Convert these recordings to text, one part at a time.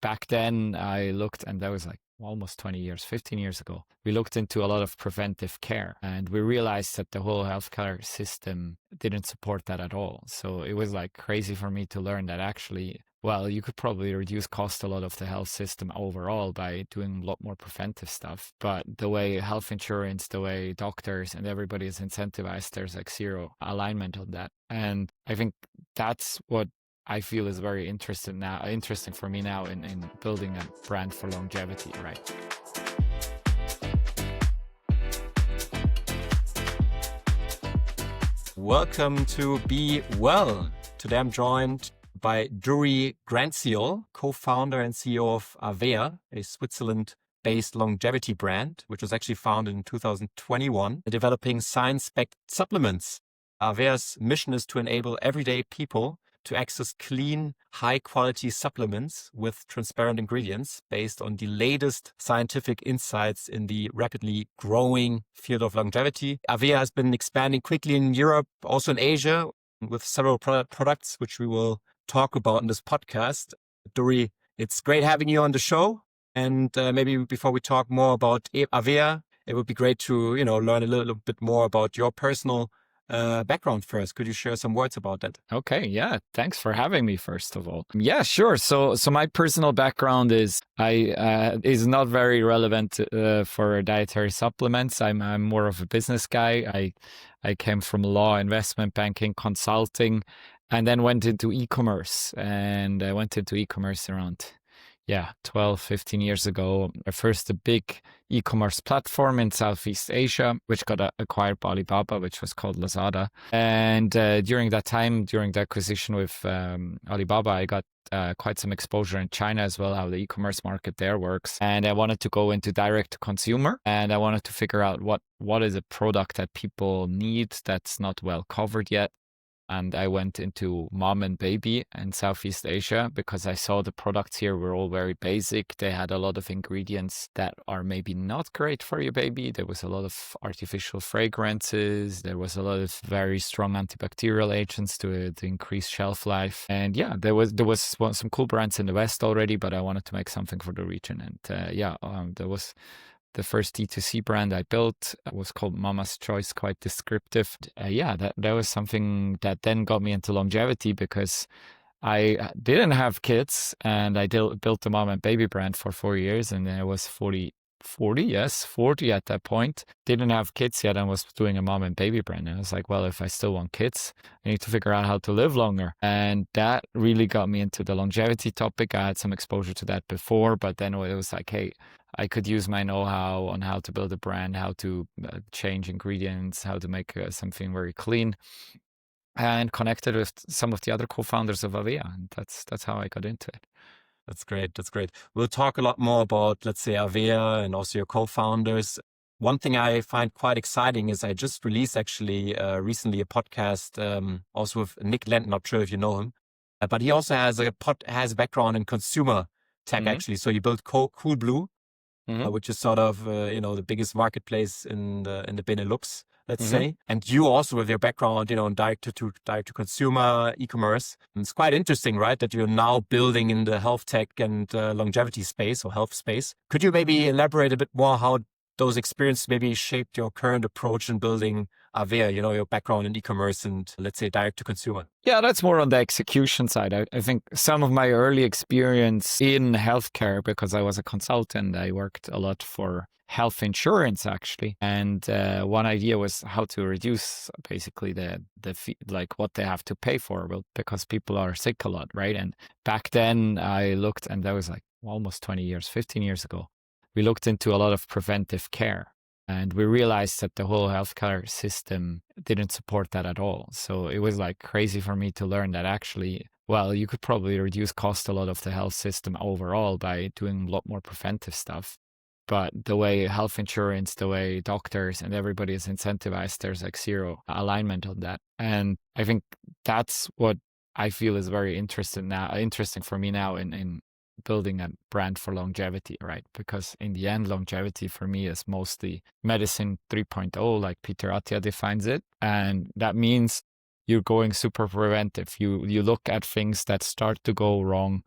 back then I looked, and that was like almost 20 years, 15 years ago, we looked into a lot of preventive care, and we realized that the whole healthcare system didn't support that at all. So it was like crazy for me to learn that actually, well, you could probably reduce cost a lot of the health system overall by doing a lot more preventive stuff. But the way health insurance, the way doctors and everybody is incentivized, there's like zero alignment on that. And I think that's what I feel is very interesting for me now in building a brand for longevity, right? Welcome to Be Well. Today I'm joined by Duri Granziol, co-founder and CEO of Avea, a Switzerland-based longevity brand, which was actually founded in 2021, developing science-backed supplements. Avea's mission is to enable everyday people to access clean, high-quality supplements with transparent ingredients based on the latest scientific insights in the rapidly growing field of longevity. Avea has been expanding quickly in Europe, also in Asia, with several products, which we will talk about in this podcast. Duri, it's great having you on the show. And maybe before we talk more about Avea, it would be great to learn a little bit more about your personal background first. Could you share some words about that? Okay, yeah. Thanks for having me, first of all. Yeah, sure. So my personal background is not very relevant for dietary supplements. I'm more of a business guy. I came from law, investment banking, consulting, and then went into e-commerce. And I went into e-commerce around 12, 15 years ago. First, a big e-commerce platform in Southeast Asia, which got acquired by Alibaba, which was called Lazada. And during that time, during the acquisition with Alibaba, I got quite some exposure in China as well, how the e-commerce market there works. And I wanted to go into direct to consumer, and I wanted to figure out what is a product that people need that's not well covered yet. And I went into mom and baby in Southeast Asia because I saw the products here were all very basic. They had a lot of ingredients that are maybe not great for your baby. There was a lot of artificial fragrances. There was a lot of very strong antibacterial agents to increase shelf life. And there was some cool brands in the West already, but I wanted to make something for the region. And there was the first D2C brand I built was called Mama's Choice, quite descriptive. That was something that then got me into longevity because I didn't have kids, and I built the mom and baby brand for 4 years, and then I was 40 at that point. Didn't have kids yet and was doing a mom and baby brand. And I was like, well, if I still want kids, I need to figure out how to live longer. And that really got me into the longevity topic. I had some exposure to that before, but then it was like, hey, I could use my know-how on how to build a brand, how to change ingredients, how to make something very clean, and connected with some of the other co-founders of Avea. And that's how I got into it. That's great. That's great. We'll talk a lot more about, let's say, Avea and also your co-founders. One thing I find quite exciting is I just released actually recently a podcast also with Nick Lent. Not sure if you know him, but he also has a background in consumer tech actually. So he built Coolblue, which is sort of the biggest marketplace in the Benelux, let's say. And you also, with your background, in direct to consumer e-commerce, it's quite interesting, right? That you're now building in the health tech and longevity space or health space. Could you maybe elaborate a bit more how those experiences maybe shaped your current approach in building Avea, your background in e-commerce and, let's say, direct to consumer? Yeah, that's more on the execution side. I think some of my early experience in healthcare, because I was a consultant, I worked a lot for health insurance actually. And one idea was how to reduce basically the what they have to pay for, well, because people are sick a lot, right? And back then I looked, and that was like almost 20 years, 15 years ago. We looked into a lot of preventive care, and we realized that the whole healthcare system didn't support that at all. So it was like crazy for me to learn that actually, well, you could probably reduce cost a lot of the health system overall by doing a lot more preventive stuff. But the way health insurance, the way doctors and everybody is incentivized, there's like zero alignment on that. And I think that's what I feel is very interesting for me now in building a brand for longevity, right? Because in the end, longevity for me is mostly medicine 3.0, like Peter Attia defines it. And that means you're going super preventive. You look at things that start to go wrong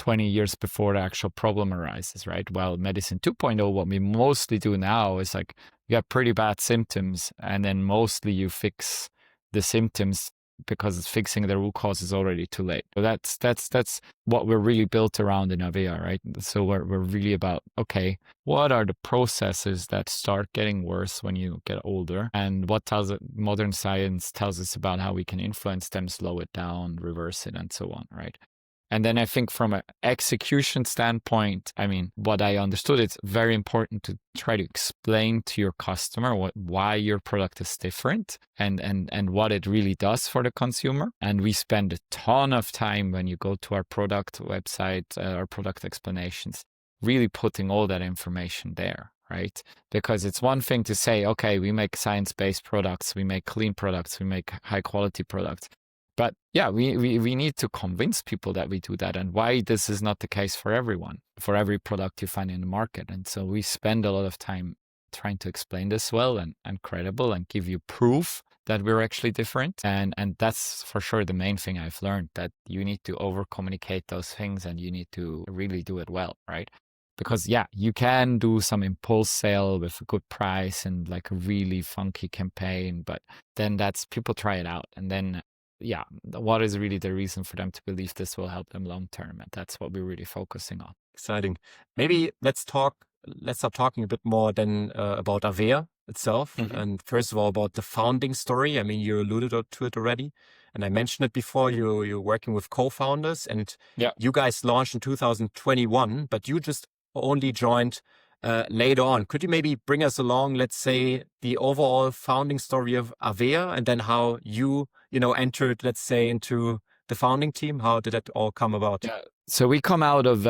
20 years before the actual problem arises, right? Well, medicine 2.0, what we mostly do now is like you have pretty bad symptoms, and then mostly you fix the symptoms because it's fixing the root cause is already too late. So that's what we're really built around in Avea, right? So we're really about, okay, what are the processes that start getting worse when you get older, and what modern science tells us about how we can influence them, slow it down, reverse it, and so on, right? And then I think from an execution standpoint, I mean, what I understood, it's very important to try to explain to your customer why your product is different and what it really does for the consumer. And we spend a ton of time when you go to our product website, our product explanations, really putting all that information there, right? Because it's one thing to say, okay, we make science-based products, we make clean products, we make high-quality products. But yeah, we need to convince people that we do that and why this is not the case for everyone, for every product you find in the market. And so we spend a lot of time trying to explain this well and credible and give you proof that we're actually different. And that's for sure the main thing I've learned, that you need to over communicate those things and you need to really do it well, right? Because yeah, you can do some impulse sale with a good price and like a really funky campaign, but then that's people try it out and then yeah, what is really the reason for them to believe this will help them long term? And that's what we're really focusing on. Exciting. Maybe let's start talking a bit more then about Avea itself. Mm-hmm. And first of all, about the founding story. I mean, you alluded to it already. And I mentioned it before, you're working with co-founders and you guys launched in 2021, but you just only joined later on. Could you maybe bring us along, let's say, the overall founding story of Avea and then how you entered, let's say, into the founding team? How did that all come about? Yeah. So we come out of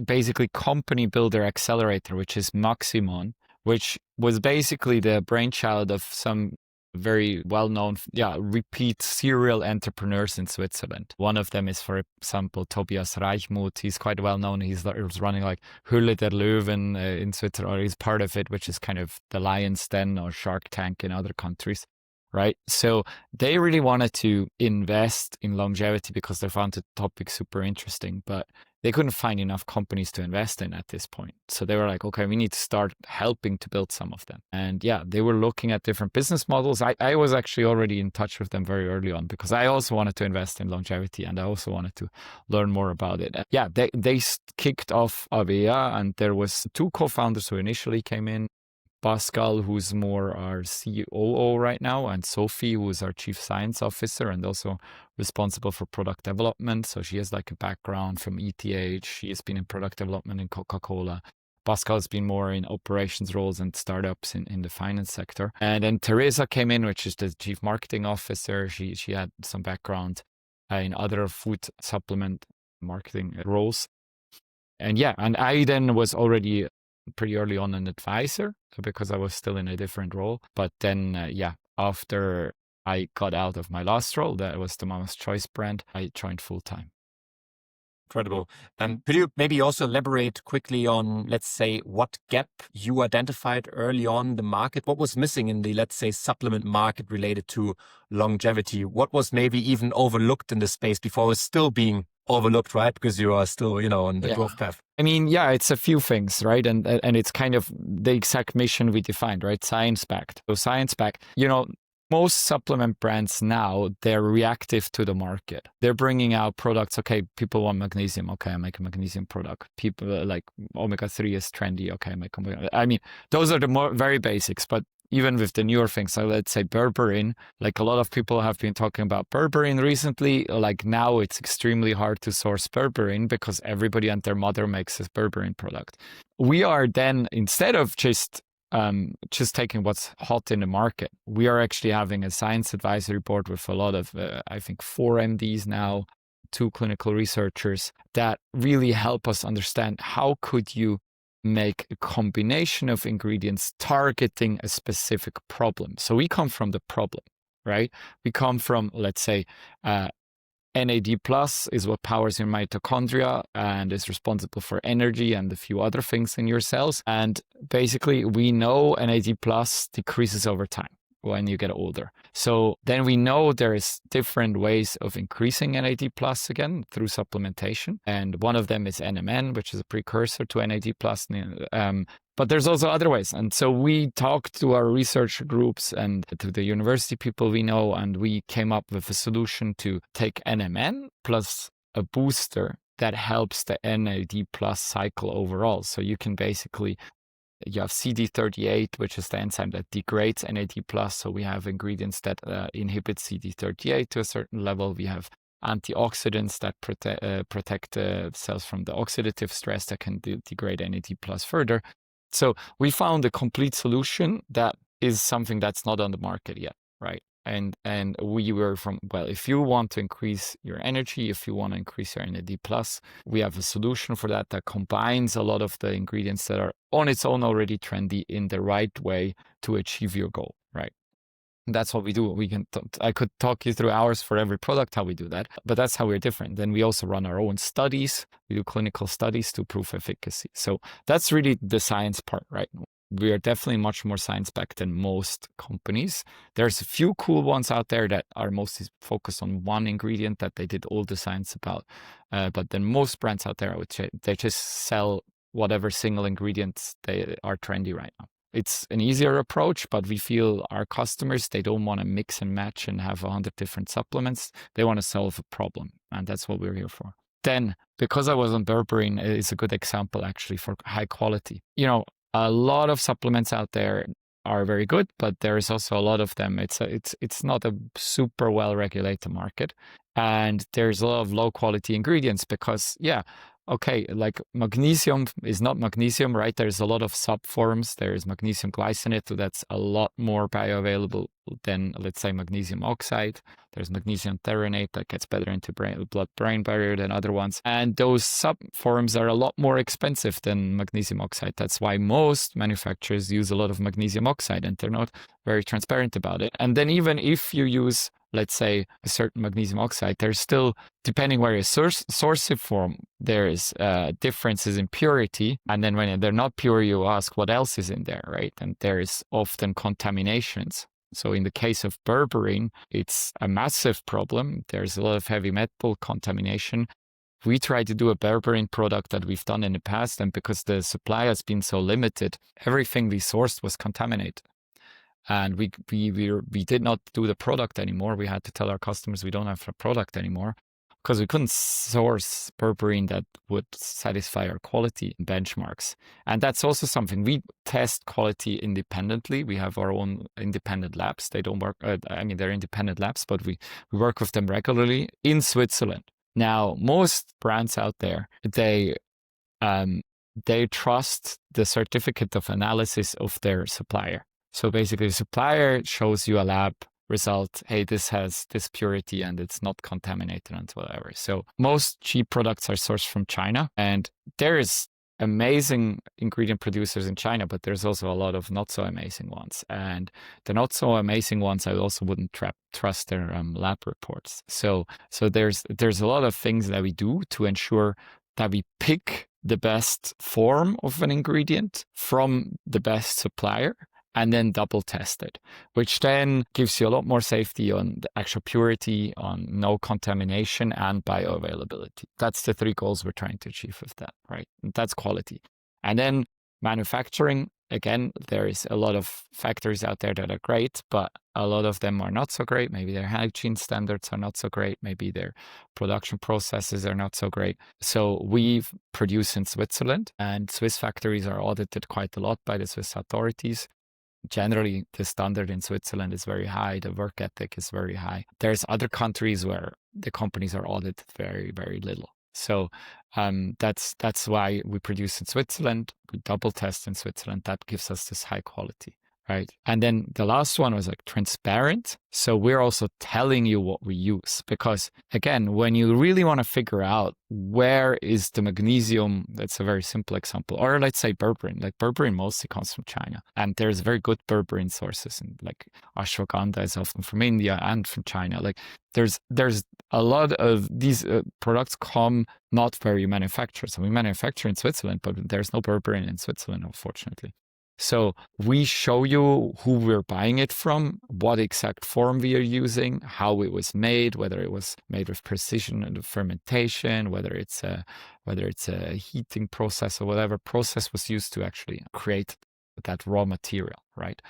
basically Company Builder Accelerator, which is Maximon, which was basically the brainchild of some very well-known, repeat serial entrepreneurs in Switzerland. One of them is, for example, Tobias Reichmuth. He's quite well-known. He's running like Höhle der Löwen in Switzerland, or he's part of it, which is kind of the Lion's Den or Shark Tank in other countries, right? So they really wanted to invest in longevity because they found the topic super interesting, but they couldn't find enough companies to invest in at this point. So they were like, okay, we need to start helping to build some of them. And yeah, they wwere looking at different business models. I was actually already in touch with them very early on because I also wanted to invest in longevity and I also wanted to learn more about it. Yeah, they kicked off Avea and there was 2 co-founders who initially came in. Pascal, who's more our COO right now, and Sophie, who's our Chief Science Officer and also responsible for product development. So she has like a background from ETH. She has been in product development in Coca-Cola. Pascal has been more in operations roles and startups in the finance sector. And then Teresa came in, which is the Chief Marketing Officer. She had some background in other food supplement marketing roles. And yeah, and I then was already pretty early on an advisor because I was still in a different role. But then, after I got out of my last role, that was the Mama's Choice brand, I joined full time. Incredible. Could you maybe also elaborate quickly on, let's say, what gap you identified early on in the market? What was missing in the, let's say, supplement market related to longevity? What was maybe even overlooked in the space before it was still being overlooked, right? Because you are still, on the growth path. I mean, yeah, it's a few things, right? And it's kind of the exact mission we defined, right? Science-backed. So science-backed, most supplement brands now, they're reactive to the market. They're bringing out products. Okay, people want magnesium. Okay, I make a magnesium product. People like omega-3 is trendy. Okay, I make omega. I mean, those are the very basics, but even with the newer things, so let's say berberine, like a lot of people have been talking about berberine recently, like now it's extremely hard to source berberine because everybody and their mother makes this berberine product. We are then, instead of just taking what's hot in the market, we are actually having a science advisory board with a lot of, I think 4 MDs now, 2 clinical researchers that really help us understand how could you make a combination of ingredients targeting a specific problem. So we come from the problem, right? We come from, let's say, NAD plus is what powers your mitochondria and is responsible for energy and a few other things in your cells. And basically, we know NAD plus decreases over time. when you get older. So then we know there's different ways of increasing NAD plus again through supplementation. And one of them is NMN, which is a precursor to NAD plus. But there's also other ways. And so we talked to our research groups and to the university people we know, and we came up with a solution to take NMN plus a booster that helps the NAD plus cycle overall. So you can basically, you have CD38, which is the enzyme that degrades NAD plus. So we have ingredients that inhibit CD38 to a certain level. We have antioxidants that protect cells from the oxidative stress that can degrade NAD plus further. So we found a complete solution that is something that's not on the market yet, right? And we were if you want to increase your energy, if you want to increase your NAD plus, we have a solution for that combines a lot of the ingredients that are on its own already trendy in the right way to achieve your goal, right? That's what we do. I could talk you through hours for every product, how we do that, but that's how we're different. Then we also run our own studies. We do clinical studies to prove efficacy. So that's really the science part, right? We are definitely much more science-backed than most companies. There's a few cool ones out there that are mostly focused on one ingredient that they did all the science about. But then most brands out there, I would say, they just sell whatever single ingredients they are trendy right now. It's an easier approach, but we feel our customers, they don't want to mix and match and have 100 different supplements. They want to solve a problem, and that's what we're here for. Then, because I was on berberine, is a good example actually for high quality. A lot of supplements out there are very good, but there is also a lot of them. It's not a super well regulated market, and there's a lot of low quality ingredients because like magnesium is not magnesium, right? There's a lot of subforms. There's magnesium glycinate, so that's a lot more bioavailable than, let's say, magnesium oxide. There's magnesium threonate that gets better into blood-brain barrier than other ones. And those subforms are a lot more expensive than magnesium oxide. That's why most manufacturers use a lot of magnesium oxide, and they're not very transparent about it. And then even if you use, let's say, a certain magnesium oxide, there's still, depending where you source it from, there's differences in purity. And then when they're not pure, you ask what else is in there, right? And there is often contaminations. So in the case of berberine, it's a massive problem. There's a lot of heavy metal contamination. We tried to do a berberine product that we've done in the past, and because the supply has been so limited, everything we sourced was contaminated. And we did not do the product anymore. We had to tell our customers we don't have a product anymore because we couldn't source berberine that would satisfy our quality benchmarks. And that's also something. We test quality independently. We have our own independent labs. They don't work, they're independent labs, but we work with them regularly in Switzerland. Now, most brands out there, they trust the certificate of analysis of their supplier. So basically, the supplier shows you a lab result, hey, this has this purity and it's not contaminated and whatever. So most cheap products are sourced from China, and there is amazing ingredient producers in China, but there's also a lot of not so amazing ones. And the not so amazing ones, I also wouldn't trust their lab reports. So there's a lot of things that we do to ensure that we pick the best form of an ingredient from the best supplier, and then double test it, which then gives you a lot more safety on the actual purity, on no contamination, and bioavailability. That's the three goals we're trying to achieve with that, right? And that's quality. And then manufacturing, again, there is a lot of factories out there that are great, but a lot of them are not so great. Maybe their hygiene standards are not so great. Maybe their production processes are not so great. So we produce in Switzerland, and Swiss factories are audited quite a lot by the Swiss authorities. Generally, the standard in Switzerland is very high. The work ethic is very high. There's other countries where the companies are audited very, very little. So that's why we produce in Switzerland. We double test in Switzerland. That gives us this high quality, right? And then the last one was like transparent. So we're also telling you what we use, because again, when you really want to figure out where is the magnesium, that's a very simple example, or let's say berberine. Like berberine mostly comes from China, and there's very good berberine sources, and like ashwagandha is often from India and from China. Like there's a lot of these products come not very manufactured. So we manufacture in Switzerland, but there's no berberine in Switzerland, unfortunately. So we show you who we're buying it from, what exact form we are using, how it was made, whether it was made with precision and fermentation, whether it's a heating process or whatever process was used to actually create that raw material, right?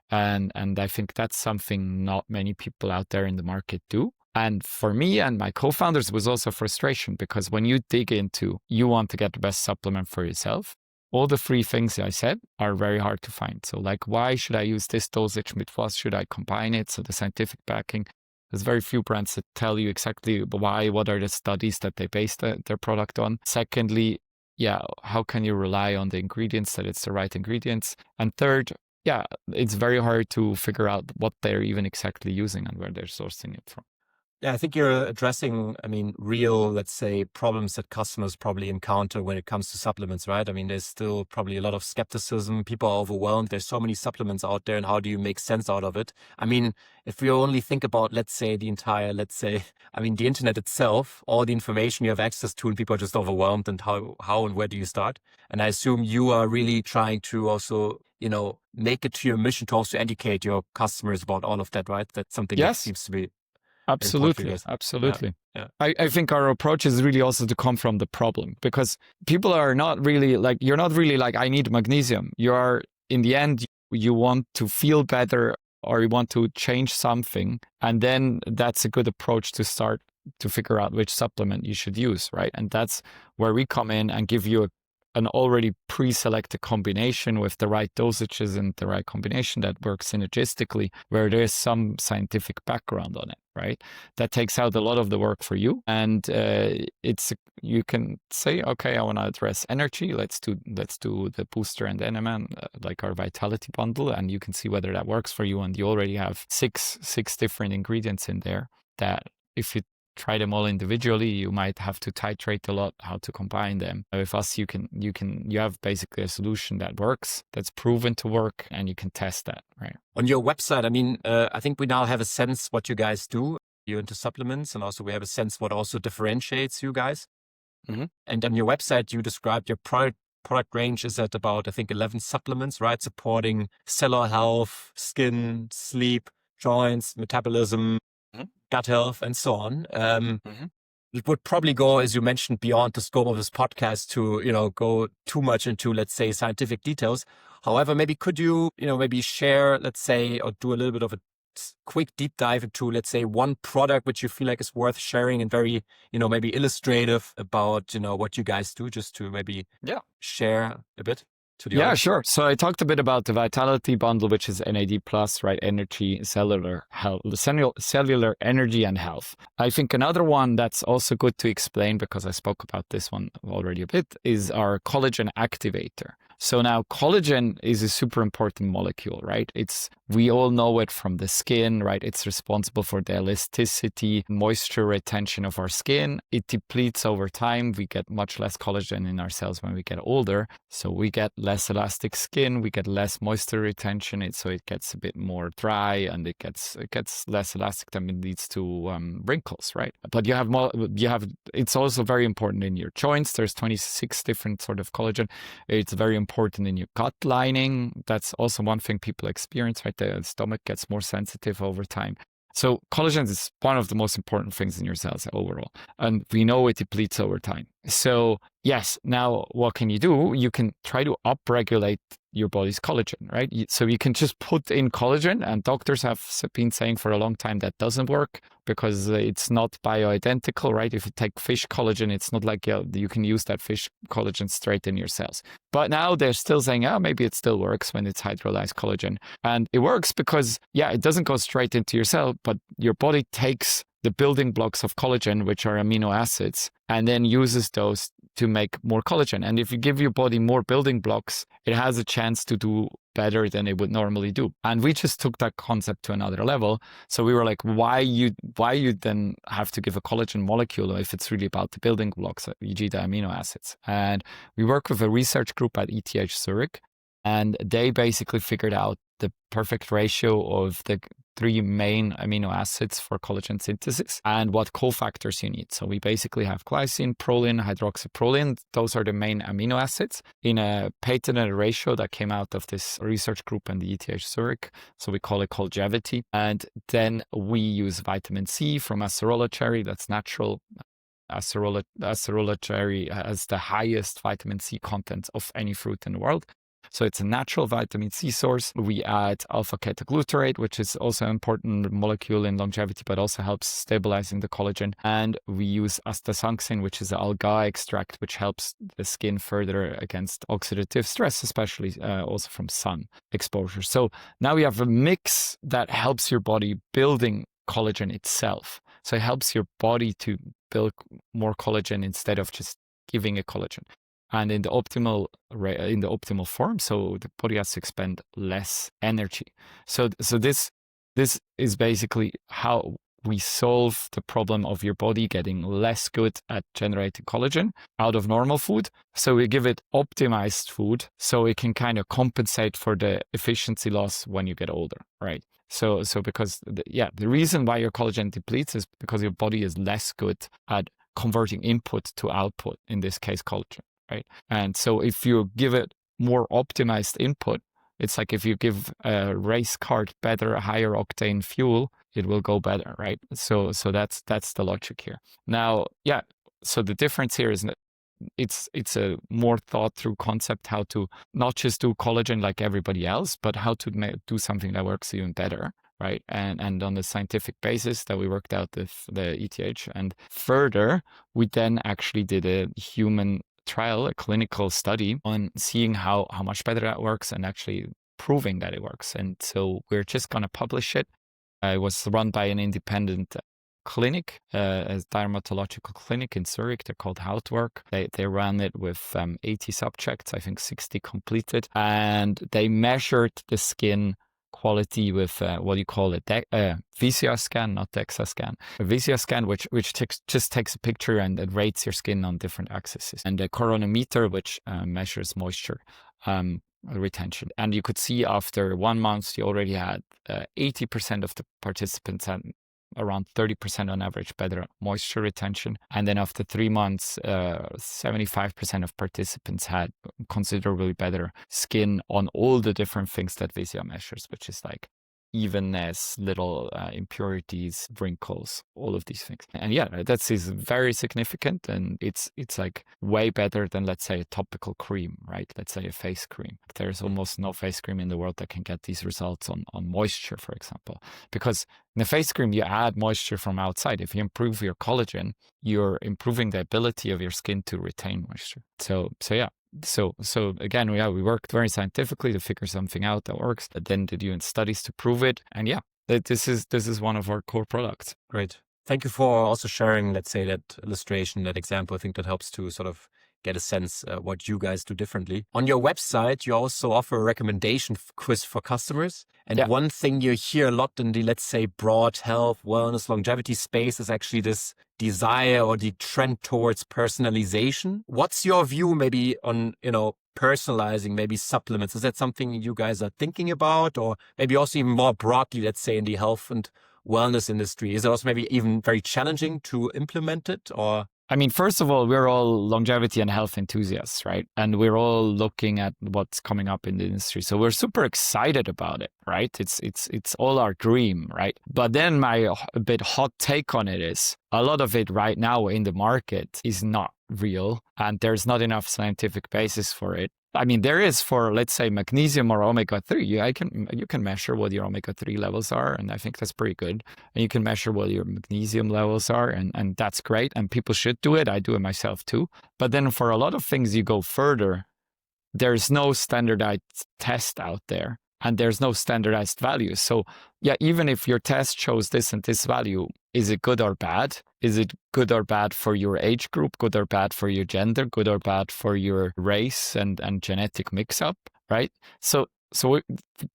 And I think that's something not many people out there in the market do. And for me and my co-founders, it was also frustration, because when you dig into, you want to get the best supplement for yourself, all the three things I said are very hard to find. So like, why should I use this dosage? With what should I combine it? So the scientific backing, there's very few brands that tell you exactly why, what are the studies that they base their product on. Secondly, yeah, how can you rely on the ingredients, that it's the right ingredients? And third, yeah, it's very hard to figure out what they're even exactly using and where they're sourcing it from. Yeah, I think you're addressing, real, let's say, problems that customers probably encounter when it comes to supplements, right? There's still probably a lot of skepticism. People are overwhelmed. There's so many supplements out there, and how do you make sense out of it? If we only think about, let's say, the internet itself, all the information you have access to, and people are just overwhelmed, and how and where do you start? And I assume you are really trying to also, make it to your mission to also educate your customers about all of that, right? That's something that seems to be absolutely. Yeah. I think our approach is really also to come from the problem, because people are not really like, you're not really like, I need magnesium. You are, in the end, you want to feel better, or you want to change something. And then that's a good approach to start to figure out which supplement you should use, right? And that's where we come in and give you an already pre-selected combination with the right dosages and the right combination that works synergistically, where there's some scientific background on it, right? That takes out a lot of the work for you. And you can say, okay, I want to address energy. Let's do the booster and enema, like our vitality bundle, and you can see whether that works for you. And you already have six different ingredients in there that, if you try them all individually, you might have to titrate a lot how to combine them. With us, you have basically a solution that works, that's proven to work, and you can test that, right? On your website, I think we now have a sense what you guys do. You're into supplements, and also we have a sense what also differentiates you guys. Mm-hmm. And on your website, you described your product range is at about, I think, 11 supplements, right? Supporting cellular health, skin, sleep, joints, metabolism, gut health, and so on. It would probably go, as you mentioned, beyond the scope of this podcast to, go too much into, let's say, scientific details. However, maybe could you, maybe share, let's say, or do a little bit of a quick deep dive into, let's say, one product which you feel like is worth sharing, and very, maybe illustrative about, what you guys do, just to maybe share a bit. Yeah, sure. So I talked a bit about the Vitality Bundle, which is NAD+, right? Energy, cellular health, cellular energy and health. I think another one that's also good to explain, because I spoke about this one already a bit, is our Collagen Activator. So now collagen is a super important molecule, right? We all know it from the skin, right? It's responsible for the elasticity, moisture retention of our skin. It depletes over time. We get much less collagen in our cells when we get older. So we get less elastic skin, we get less moisture retention. So it gets a bit more dry, and it gets less elastic, and it leads to wrinkles, right? But it's also very important in your joints. There's 26 different sort of collagen. It's very important in your gut lining. That's also one thing people experience, right? The stomach gets more sensitive over time. So collagen is one of the most important things in your cells overall. And we know it depletes over time. So yes, now what can you do? You can try to upregulate your body's collagen, right? So you can just put in collagen, and doctors have been saying for a long time that doesn't work, because it's not bioidentical, right? If you take fish collagen, it's not like you can use that fish collagen straight in your cells. But now they're still saying, maybe it still works when it's hydrolyzed collagen. And it works because, it doesn't go straight into your cell, but your body takes the building blocks of collagen, which are amino acids, and then uses those to make more collagen. And if you give your body more building blocks, it has a chance to do better than it would normally do. And we just took that concept to another level. So we were like, why you then have to give a collagen molecule if it's really about the building blocks, e.g. the amino acids? And we work with a research group at ETH Zurich, and they basically figured out the perfect ratio of the three main amino acids for collagen synthesis and what cofactors you need. So we basically have glycine, proline, hydroxyproline. Those are the main amino acids in a patented ratio that came out of this research group in the ETH Zurich. So we call it Collagen. And then we use vitamin C from acerola cherry. That's natural. Acerola cherry has the highest vitamin C content of any fruit in the world. So it's a natural vitamin C source. We add alpha-ketoglutarate, which is also an important molecule in longevity, but also helps stabilizing the collagen. And we use astaxanthin, which is an algae extract, which helps the skin further against oxidative stress, especially also from sun exposure. So now we have a mix that helps your body building collagen itself. So it helps your body to build more collagen instead of just giving a collagen. And in the optimal form, so the body has to expend less energy. So this is basically how we solve the problem of your body getting less good at generating collagen out of normal food. So we give it optimized food so it can kind of compensate for the efficiency loss when you get older, right? So because the reason why your collagen depletes is because your body is less good at converting input to output, in this case collagen. Right. And so if you give it more optimized input, it's like if you give a race car better, higher octane fuel, it will go better. Right. So that's the logic here. Now, so the difference here is that it's a more thought through concept how to not just do collagen like everybody else, but how to do something that works even better. Right. And on the scientific basis that we worked out with the ETH. And further, we then actually did a human trial, a clinical study on seeing how much better that works and actually proving that it works. And so we're just going to publish it. It was run by an independent clinic, a dermatological clinic in Zurich. They're called Hautwork. They ran it with 80 subjects, I think 60 completed. And they measured the skin quality with what do you call it? VCR scan, not DEXA scan. A VCR scan, which just takes a picture and it rates your skin on different axes. And the coronometer, which measures moisture retention. And you could see after 1 month, you already had 80% of the participants had around 30% on average better moisture retention. And then after 3 months, 75% of participants had considerably better skin on all the different things that VCR measures, which is like evenness, little impurities, wrinkles, all of these things. And that is very significant. And it's like way better than, let's say, a topical cream, right? Let's say a face cream. There's almost no face cream in the world that can get these results on moisture, for example, because in a face cream, you add moisture from outside. If you improve your collagen, you're improving the ability of your skin to retain moisture. So again, we worked very scientifically to figure something out that works, but then did UN studies to prove it. And this is one of our core products. Great. Thank you for also sharing, let's say, that illustration, that example. I think that helps to sort of get a sense what you guys do differently. On your website, you also offer a recommendation quiz for customers. And one thing you hear a lot in the, let's say, broad health, wellness, longevity space is actually this desire or the trend towards personalization. What's your view maybe on, personalizing maybe supplements? Is that something you guys are thinking about, or maybe also even more broadly, let's say, in the health and wellness industry? Is it also maybe even very challenging to implement it, or? I mean, first of all, we're all longevity and health enthusiasts, right? And we're all looking at what's coming up in the industry. So we're super excited about it, right? It's all our dream, right? But then my a bit hot take on it is a lot of it right now in the market is not real, and there's not enough scientific basis for it. I mean, there is for, let's say, magnesium or omega-3. You can measure what your omega-3 levels are, and I think that's pretty good. And you can measure what your magnesium levels are, and that's great. And people should do it. I do it myself too. But then for a lot of things, you go further. There's no standardized test out there, and there's no standardized value. So even if your test shows this and this value, is it good or bad? Is it good or bad for your age group, good or bad for your gender, good or bad for your race and genetic mix-up, right? So we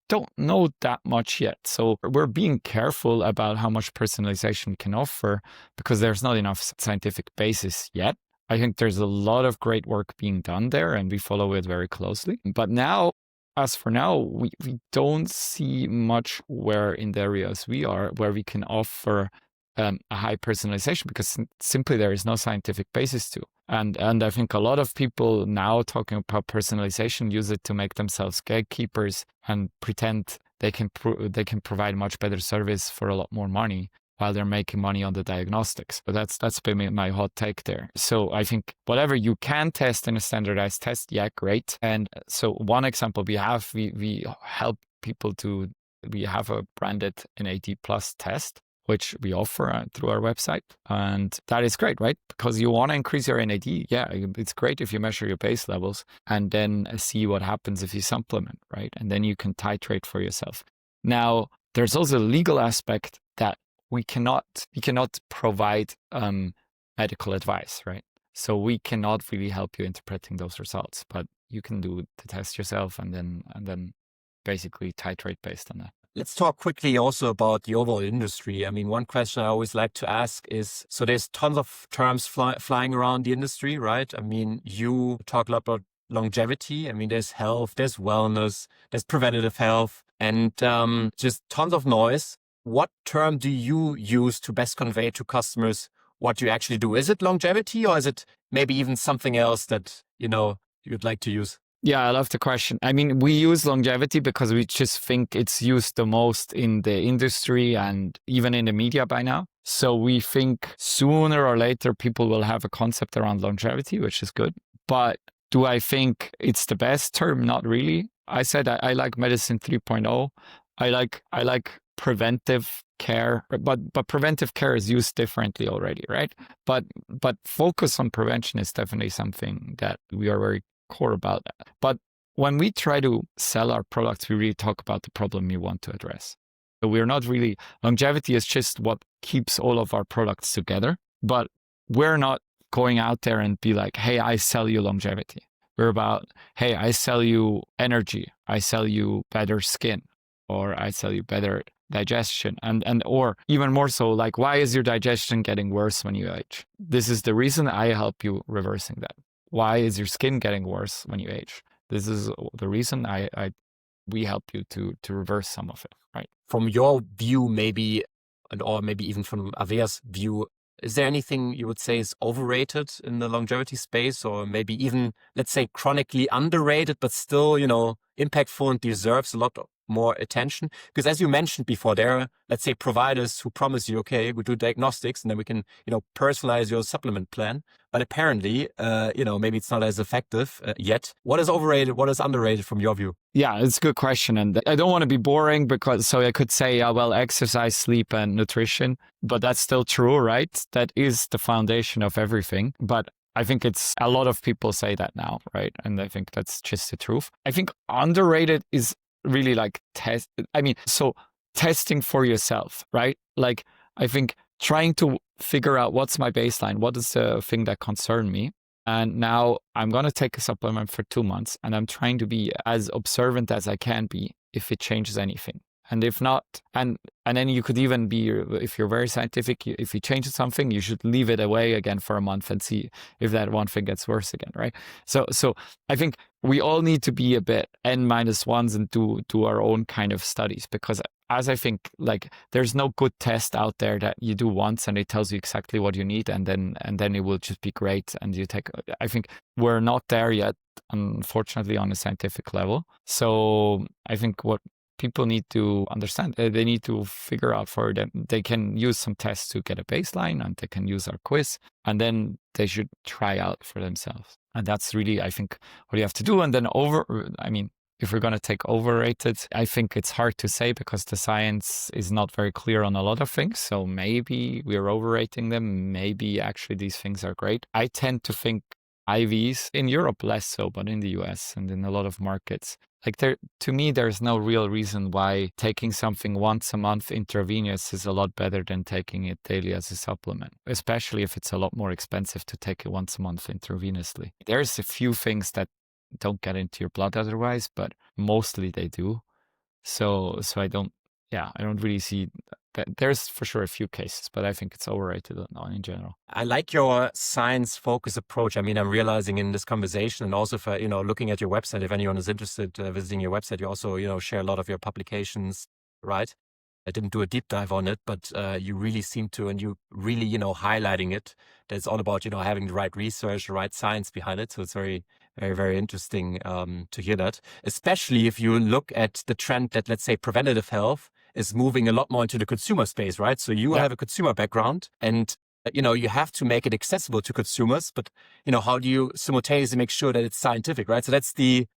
don't know that much yet. So we're being careful about how much personalization can offer because there's not enough scientific basis yet. I think there's a lot of great work being done there, and we follow it very closely. But now as for now, we don't see much where in the areas we are where we can offer a high personalization, because simply there is no scientific basis to. And I think a lot of people now talking about personalization use it to make themselves gatekeepers and pretend they can provide much better service for a lot more money while they're making money on the diagnostics. But that's been my hot take there. So I think whatever you can test in a standardized test, yeah, great. And so one example we help people we have a branded NAD plus test, which we offer through our website. And that is great, right? Because you want to increase your NAD. Yeah, it's great if you measure your base levels and then see what happens if you supplement, right? And then you can titrate for yourself. Now, there's also a legal aspect that we cannot provide medical advice, right? So we cannot really help you interpreting those results, but you can do the test yourself and then basically titrate based on that. Let's talk quickly also about the overall industry. I mean, one question I always like to ask is, so there's tons of terms flying around the industry, right? I mean, you talk a lot about longevity. I mean, there's health, there's wellness, there's preventative health, and just tons of noise. What term do you use to best convey to customers what you actually do? Is it longevity, or is it maybe even something else that, you'd like to use? Yeah, I love the question. I mean, we use longevity because we just think it's used the most in the industry and even in the media by now. So we think sooner or later people will have a concept around longevity, which is good. But do I think it's the best term? Not really. I said I like medicine 3.0. I like preventive care, but preventive care is used differently already, right? But focus on prevention is definitely something that we are very core about that. But when we try to sell our products, we really talk about the problem we want to address. So we're not really, longevity is just what keeps all of our products together, but we're not going out there and be like, hey, I sell you longevity. We're about, hey, I sell you energy. I sell you better skin, or I sell you better digestion, and or even more so, like, why is your digestion getting worse when you age? This is the reason. I help you reversing that. Why is your skin getting worse when you age? This is the reason we help you to reverse some of it, right? From your view, maybe, or maybe even from Avea's view, is there anything you would say is overrated in the longevity space, or maybe even, let's say, chronically underrated, but still, impactful and deserves a lot more attention? Because as you mentioned before, there are, let's say, providers who promise you, okay, we do diagnostics and then we can, personalize your supplement plan. But apparently, maybe it's not as effective yet. What is overrated? What is underrated from your view? Yeah, it's a good question. And I don't want to be boring, so I could say, well, exercise, sleep, and nutrition, but that's still true, right? That is the foundation of everything. But I think it's a lot of people say that now, right? And I think that's just the truth. I think underrated is really like testing for yourself, right? Like, I think trying to figure out what's my baseline, what is the thing that concerns me. And now I'm going to take a supplement for 2 months and I'm trying to be as observant as I can be if it changes anything. And if not, and then you could even be, if you're very scientific, if you change something, you should leave it away again for a month and see if that one thing gets worse again, right? So I think we all need to be a bit N-1s and do our own kind of studies, because as I think, like, there's no good test out there that you do once and it tells you exactly what you need and then it will just be great and you take. I think we're not there yet, unfortunately, on a scientific level. So I think what people need to understand, they need to figure out for them, they can use some tests to get a baseline and they can use our quiz, and then they should try out for themselves. And that's really, I think, what you have to do. And then if we're going to take overrated, I think it's hard to say because the science is not very clear on a lot of things. So maybe we're overrating them. Maybe actually these things are great. I tend to think IVs, in Europe less so, but in the US and in a lot of markets, like, to me, there's no real reason why taking something once a month intravenous is a lot better than taking it daily as a supplement, especially if it's a lot more expensive to take it once a month intravenously. There's a few things that don't get into your blood otherwise, but mostly they do. So I don't really see there's for sure a few cases, but I think it's overrated in general. I like your science-focused approach. I mean, I'm realizing in this conversation, and also for looking at your website, if anyone is interested visiting your website, you also share a lot of your publications, right? I didn't do a deep dive on it, but you really seem to, and you really highlighting it. That it's all about having the right research, the right science behind it. So it's very, very, very interesting to hear that, especially if you look at the trend that, let's say, preventative health is moving a lot more into the consumer space, right? So you have a consumer background, and you have to make it accessible to consumers, but how do you simultaneously make sure that it's scientific, right? So that's the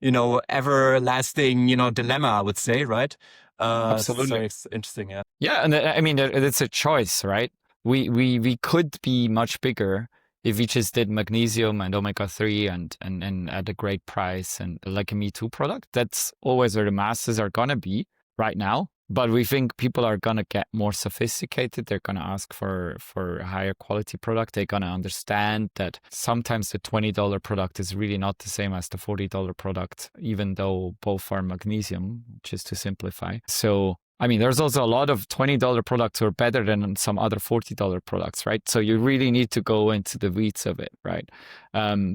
everlasting dilemma, I would say, right? Absolutely. So it's interesting, yeah. Yeah, and I mean it's a choice, right? We could be much bigger if we just did magnesium and omega-3 and at a great price and like a Me Too product. That's always where the masses are gonna be right now. But we think people are gonna get more sophisticated. They're gonna ask for a higher quality product. They're gonna understand that sometimes the $20 product is really not the same as the $40 product, even though both are magnesium, just to simplify. So I mean, there's also a lot of $20 products who are better than some other $40 products, right? So you really need to go into the weeds of it, right?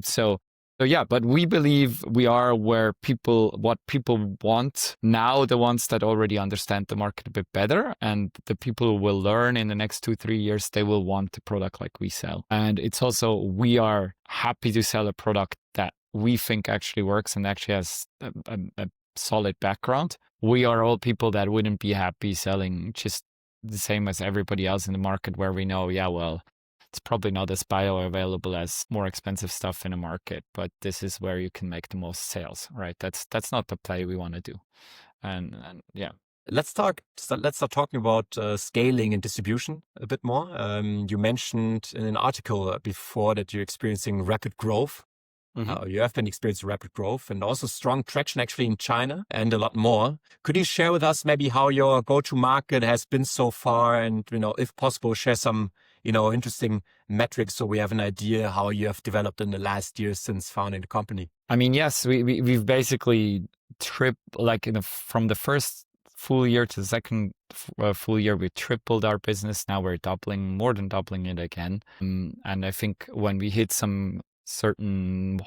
So yeah, but we believe we are what people want now, the ones that already understand the market a bit better, and the people who will learn in the next 2-3 years, they will want a product like we sell. And it's also, we are happy to sell a product that we think actually works and actually has a solid background. We are all people that wouldn't be happy selling just the same as everybody else in the market, where we know, yeah, well, it's probably not as bioavailable as more expensive stuff in the market, but this is where you can make the most sales, right? That's not the play we want to do. And yeah. Let's start talking about scaling and distribution a bit more. You mentioned in an article before that you're experiencing rapid growth. You have been experiencing rapid growth and also strong traction actually in China and a lot more. Could you share with us maybe how your go-to market has been so far, and if possible, share some interesting metrics so we have an idea how you have developed in the last years since founding the company? I mean, yes, we've basically from the first full year to the second full year, we tripled our business. Now we're more than doubling it again. And I think when we hit some certain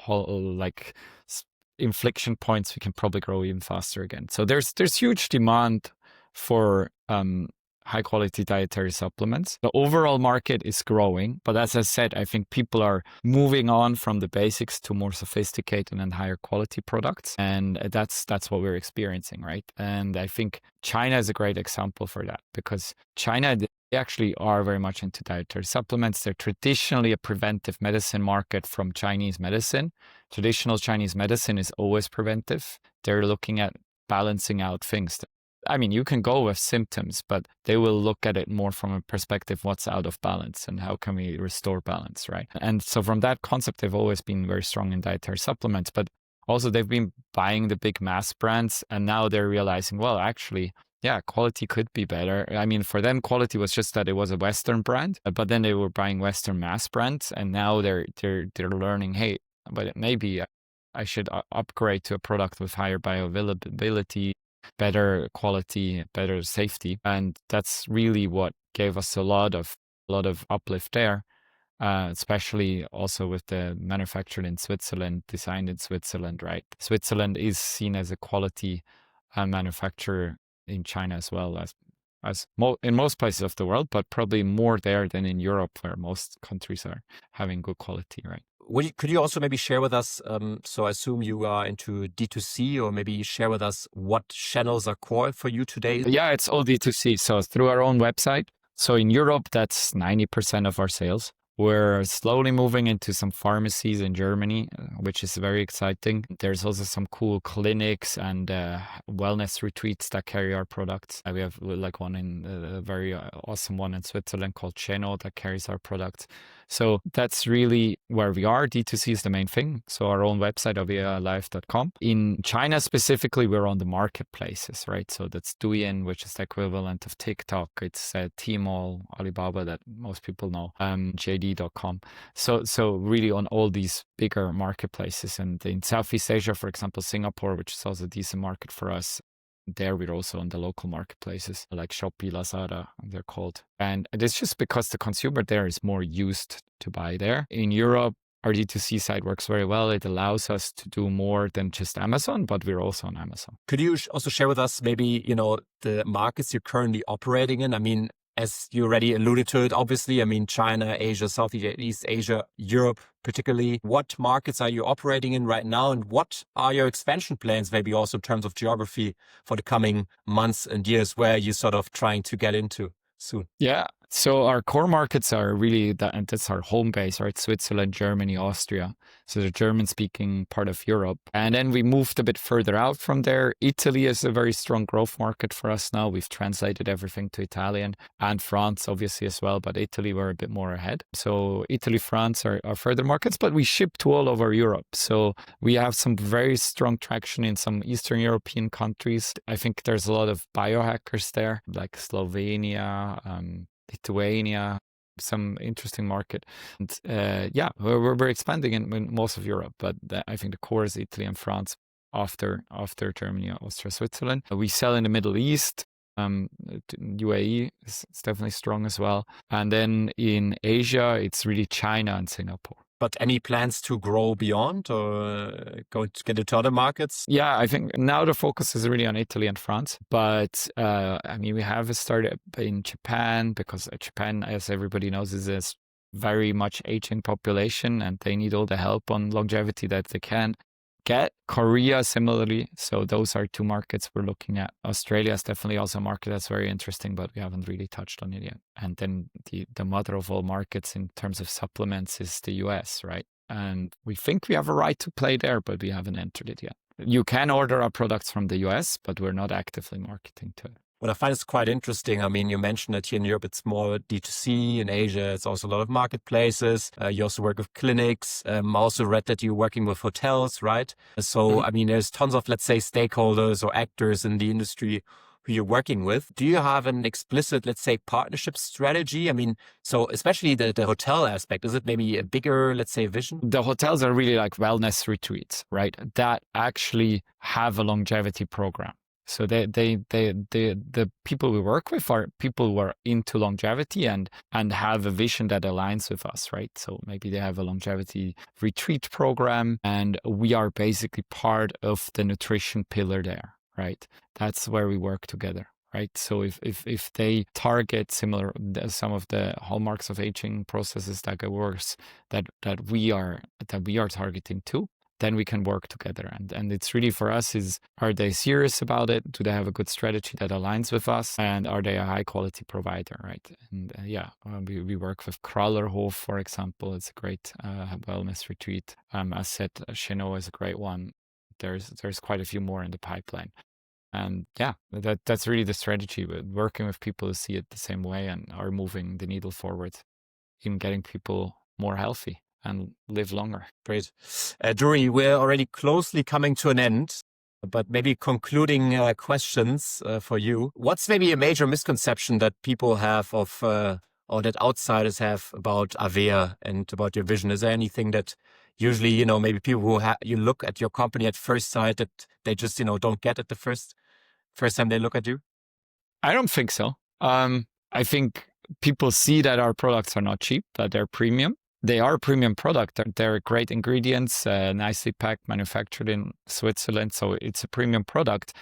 inflection points, we can probably grow even faster again. So there's huge demand for high quality dietary supplements. The overall market is growing, but as I said, I think people are moving on from the basics to more sophisticated and higher quality products, and that's what we're experiencing, right? And I think China is a great example for that, because China, they actually are very much into dietary supplements. They're traditionally a preventive medicine market from Chinese medicine. Traditional Chinese medicine is always preventive. They're looking at balancing out things. I mean, you can go with symptoms, but they will look at it more from a perspective, what's out of balance and how can we restore balance, right? And so from that concept, they've always been very strong in dietary supplements, but also they've been buying the big mass brands, and now they're realizing, well, actually, yeah, quality could be better. I mean, for them, quality was just that it was a Western brand, but then they were buying Western mass brands, and now they're learning, hey, but maybe I should upgrade to a product with higher bioavailability, better quality, better safety. And that's really what gave us a lot of uplift there, especially also with the manufactured in Switzerland, designed in Switzerland, right? Switzerland is seen as a quality manufacturer in China as well as in most places of the world, but probably more there than in Europe, where most countries are having good quality, right? Could you also maybe share with us, so I assume you are into D2C, or maybe share with us what channels are core for you today? Yeah, it's all D2C. So through our own website. So in Europe, that's 90% of our sales. We're slowly moving into some pharmacies in Germany, which is very exciting. There's also some cool clinics and wellness retreats that carry our products. We have like one a very awesome one in Switzerland called Cheno that carries our products. So that's really where we are. D2C is the main thing. So our own website, avealife.com. In China specifically, we're on the marketplaces, right? So that's Douyin, which is the equivalent of TikTok. It's Tmall, Alibaba that most people know, JD.com. So really on all these bigger marketplaces. And in Southeast Asia, for example, Singapore, which is also a decent market for us, there we're also on the local marketplaces like Shopee, Lazada, they're called. And it's just because the consumer there is more used to buy there. In Europe, our D2C side works very well. It allows us to do more than just Amazon, but we're also on Amazon. Could you also share with us maybe, the markets you're currently operating in? I mean, as you already alluded to it, obviously, I mean, China, Asia, Southeast Asia, Europe particularly. What markets are you operating in right now? And what are your expansion plans, maybe also in terms of geography for the coming months and years? Where are you sort of trying to get into soon? Yeah. So our core markets are really and that's our home base, right? Switzerland, Germany, Austria. So the German-speaking part of Europe. And then we moved a bit further out from there. Italy is a very strong growth market for us now. We've translated everything to Italian, and France obviously as well, but Italy we're a bit more ahead. So Italy, France are further markets, but we ship to all over Europe. So we have some very strong traction in some Eastern European countries. I think there's a lot of biohackers there, like Slovenia, Lithuania, some interesting market. And we're expanding in most of Europe, but I think the core is Italy and France after Germany, Austria, Switzerland. We sell in the Middle East. UAE is definitely strong as well. And then in Asia, it's really China and Singapore. But any plans to grow beyond or go to get into other markets? Yeah, I think now the focus is really on Italy and France. But I mean, we have a startup in Japan because Japan, as everybody knows, is a very much aging population and they need all the help on longevity that they can get. Korea, similarly. So those are two markets we're looking at. Australia is definitely also a market that's very interesting, but we haven't really touched on it yet. And then the mother of all markets in terms of supplements is the US, right? And we think we have a right to play there, but we haven't entered it yet. You can order our products from the US, but we're not actively marketing to it. What I find is quite interesting. I mean, you mentioned that here in Europe, it's more D2C. In Asia, it's also a lot of marketplaces. You also work with clinics. I also read that you're working with hotels, right? So, I mean, there's tons of, let's say, stakeholders or actors in the industry who you're working with. Do you have an explicit, let's say, partnership strategy? I mean, so especially the hotel aspect, is it maybe a bigger, let's say, vision? The hotels are really like wellness retreats, right? That actually have a longevity program. So the people we work with are people who are into longevity and have a vision that aligns with us, right? So maybe they have a longevity retreat program and we are basically part of the nutrition pillar there, right? That's where we work together, right? So if they target similar, some of the hallmarks of aging processes that get worse that we are targeting too, then we can work together. And it's really for us is, are they serious about it? Do they have a good strategy that aligns with us? And are they a high quality provider, right? And we work with Krallerhof, for example. It's a great wellness retreat. As said, Chenot is a great one. There's quite a few more in the pipeline. And that's really the strategy, working with people who see it the same way and are moving the needle forward in getting people more healthy and live longer. Great. Duri, we're already closely coming to an end, but maybe concluding questions for you. What's maybe a major misconception that people have of, or that outsiders have about Avea and about your vision? Is there anything that usually, maybe people who you look at your company at first sight that they just, don't get at the first time they look at you? I don't think so. I think people see that our products are not cheap, that they're premium. They are a premium product. They're great ingredients, nicely packed, manufactured in Switzerland. So it's a premium product,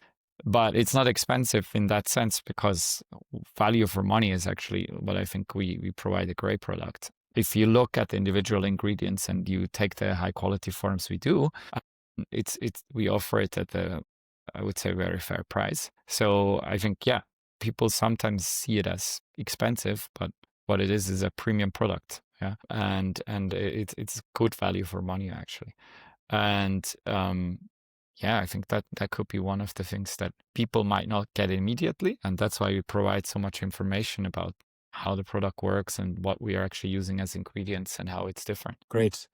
but it's not expensive in that sense because value for money is actually what I think we provide a great product. If you look at the individual ingredients and you take the high quality forms we do, we offer it at I would say, very fair price. So I think, people sometimes see it as expensive, but what it is a premium product. Yeah. And it's good value for money, actually. And I think that could be one of the things that people might not get immediately. And that's why we provide so much information about how the product works and what we are actually using as ingredients and how it's different. Great.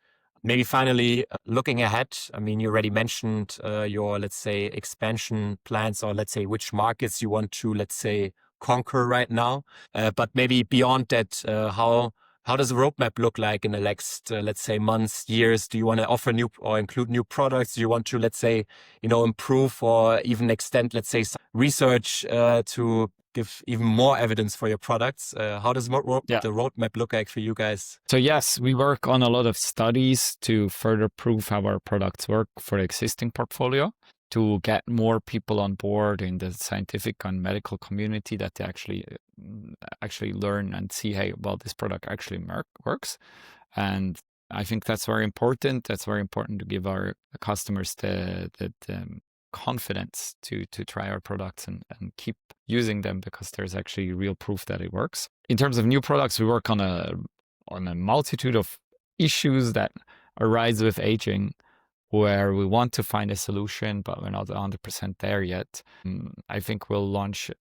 Maybe finally, looking ahead, I mean, you already mentioned your, let's say, expansion plans, or let's say which markets you want to, let's say, conquer right now. But maybe beyond that, how How does the roadmap look like in the next, let's say, months, years? Do you want to offer new or include new products? Do you want to, let's say, improve or even extend, let's say, some research to give even more evidence for your products? How does the roadmap look like for you guys? So yes, we work on a lot of studies to further prove how our products work for the existing portfolio, to get more people on board in the scientific and medical community that they actually learn and see, hey, well, this product actually works. And I think that's very important. That's very important to give our customers the confidence to try our products and keep using them, because there's actually real proof that it works. In terms of new products, we work on a multitude of issues that arise with aging, where we want to find a solution, but we're not 100% there yet. I think we'll launch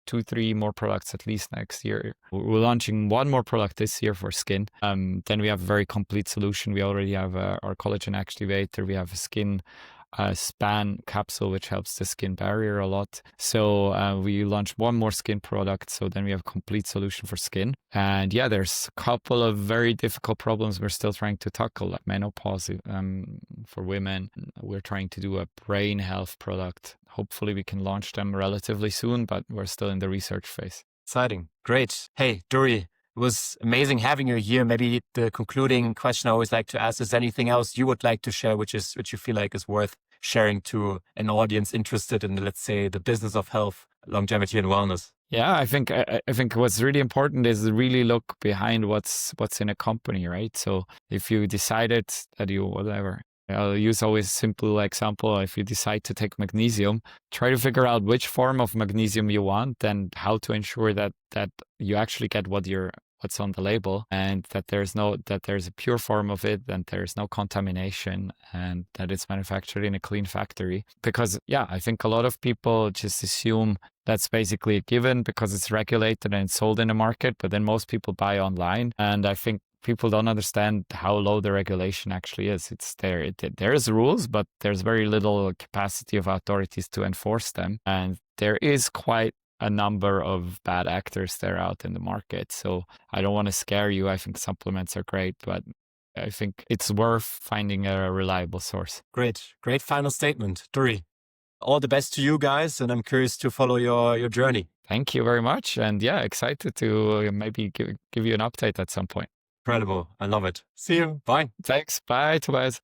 2-3 more products at least next year. We're launching one more product this year for skin. Then we have a very complete solution. We already have our Collagen Activator. We have a skin span capsule, which helps the skin barrier a lot. So we launched one more skin product. So then we have a complete solution for skin. And yeah, there's a couple of very difficult problems we're still trying to tackle, like menopause for women. We're trying to do a brain health product. Hopefully we can launch them relatively soon, but we're still in the research phase. Exciting. Great. Hey, Duri, it was amazing having you here. Maybe the concluding question I always like to ask is anything else you would like to share, which you feel like is worth sharing to an audience interested in, let's say, the business of health, longevity, and wellness? Yeah, I think what's really important is really look behind what's in a company, right? So if you decided that I'll use always a simple example. If you decide to take magnesium, try to figure out which form of magnesium you want and how to ensure that you actually get what's on the label, and that there's a pure form of it, and there's no contamination, and that it's manufactured in a clean factory. Because yeah, I think a lot of people just assume that's basically a given because it's regulated and it's sold in the market, but then most people buy online, and I think people don't understand how low the regulation actually is. It's there. There's rules, but there's very little capacity of authorities to enforce them. And there is quite a number of bad actors there out in the market. So I don't want to scare you. I think supplements are great, but I think it's worth finding a reliable source. Great final statement, Duri. All the best to you guys, and I'm curious to follow your journey. Thank you very much. And yeah, excited to maybe give you an update at some point. Incredible. I love it. See you. Bye. Thanks. Bye, Tobias.